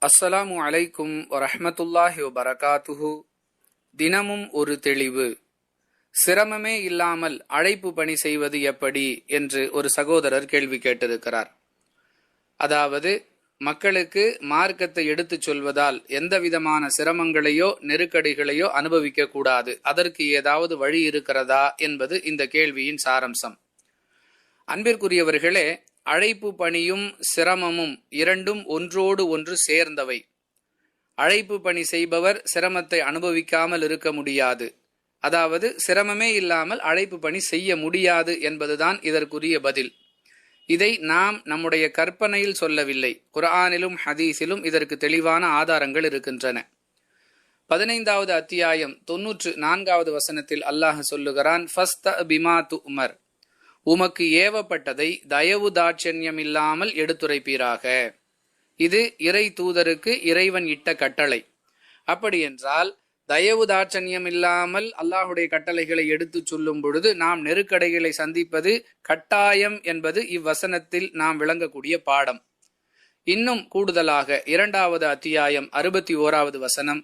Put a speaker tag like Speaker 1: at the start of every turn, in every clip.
Speaker 1: அஸ்ஸலாமு அலைக்கும் வரஹ்மத்துல்லாஹி வபரகாத்துஹு. தினமும் ஒரு தெளிவு. சிரமமே இல்லாமல் அழைப்பு பணி செய்வது எப்படி என்று ஒரு சகோதரர் கேள்வி கேட்டிருக்கிறார். அதாவது, மக்களுக்கு மார்க்கத்தை எடுத்துச் சொல்வதால் எந்த விதமான சிரமங்களையோ நெருக்கடிகளையோ அனுபவிக்க கூடாது, அதற்கு ஏதாவது வழி இருக்கிறதா என்பது இந்த கேள்வியின் சாரம்சம். அன்பிற்குரியவர்களே, அழைப்பு பணியும் சிரமமும் இரண்டும் ஒன்றோடு ஒன்று சேர்ந்தவை. அழைப்பு பணி செய்பவர் சிரமத்தை அனுபவிக்காமல் இருக்க முடியாது. அதாவது, சிரமமே இல்லாமல் அழைப்பு பணி செய்ய முடியாது என்பதுதான் இதற்குரிய பதில். இதை நாம் நம்முடைய கற்பனையில் சொல்லவில்லை. குர்ஆனிலும் ஹதீஸிலும் இதற்கு தெளிவான ஆதாரங்கள் இருக்கின்றன. 15வது அத்தியாயம் 94வது வசனத்தில் அல்லாஹ் சொல்லுகிறான், ஃபஸ்தஅ பிமா துஅமர், உமக்கு ஏவப்பட்டதை தயவு தாட்சண்யம் இல்லாமல் எடுத்துரைப்பீராக. இது இறை தூதருக்கு இறைவன் இட்ட கட்டளை. அப்படி என்றால் தயவு தாட்சண்யம் இல்லாமல் அல்லாஹுடைய கட்டளைகளை எடுத்துச் சொல்லும் பொழுது நாம் நெருக்கடிகளை சந்திப்பது கட்டாயம் என்பது இவ்வசனத்தில் நாம் விளங்கக்கூடிய பாடம். இன்னும் கூடுதலாக 2வது அத்தியாயம் 61வது வசனம்,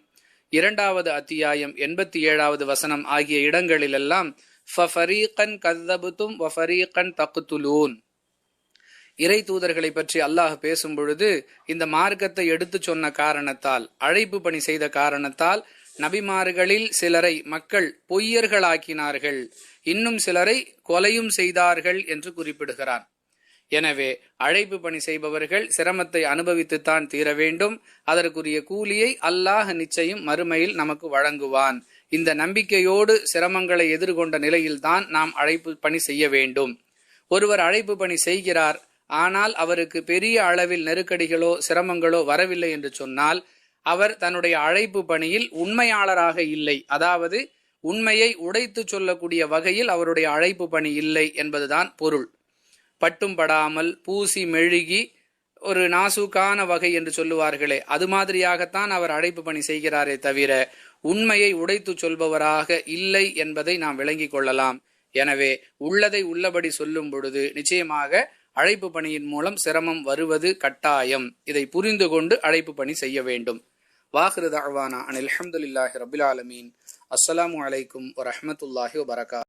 Speaker 1: 2வது அத்தியாயம் 87வது வசனம் ஆகிய இடங்களிலெல்லாம் ஃபஃபரீகன் கذبتم வஃபரீகன் தக்துலூன், இறை தூதர்களை பற்றி அல்லாஹ் பேசும் பொழுது இந்த மார்க்கத்தை எடுத்து சொன்ன காரணத்தால், அழைப்பு பணி செய்த காரணத்தால் நபிமார்களில் சிலரை மக்கள் பொய்யர்களாக்கினார்கள், இன்னும் சிலரை கொலையும் செய்தார்கள் என்று குறிப்பிடுகிறான். எனவே அழைப்பு பணி செய்பவர்கள் சிரமத்தை அனுபவித்துத்தான் தீர வேண்டும். அதற்குரிய கூலியை அல்லாஹ் நிச்சயம் மறுமையில் நமக்கு வழங்குவான். இந்த நம்பிக்கையோடு சிரமங்களை எதிர்கொண்ட நிலையில்தான் நாம் அழைப்பு பணி செய்ய வேண்டும். ஒருவர் அழைப்பு பணி செய்கிறார், ஆனால் அவருக்கு பெரிய அளவில் நெருக்கடிகளோ சிரமங்களோ வரவில்லை என்று சொன்னால் அவர் தன்னுடைய அழைப்பு பணியில் உண்மையாளராக இல்லை. அதாவது, உண்மையை உடைத்து சொல்லக்கூடிய வகையில் அவருடைய அழைப்பு பணி இல்லை என்பதுதான் பொருள். பட்டும் படாமல் பூசி மெழுகி ஒரு நாசூக்கான வகை என்று சொல்லுவார்களே, அது மாதிரியாகத்தான் அவர் அழைப்பு பணி செய்கிறாரே தவிர உண்மையை உடைத்து சொல்பவராக இல்லை என்பதை நாம் விளங்கிக் கொள்ளலாம். எனவே உள்ளதை உள்ளபடி சொல்லும் பொழுது நிச்சயமாக அழைப்பு பணியின் மூலம் சிரமம் வருவது கட்டாயம். இதை புரிந்து கொண்டு அழைப்பு பணி செய்ய வேண்டும். வாஹிரு தஅவானா அனில் ஹம்துலில்லாஹி ரப்பில் ஆலமீன். அஸ்ஸலாமு அலைக்கும் வரஹ்மத்துல்லாஹி வபரகாத்துஹு.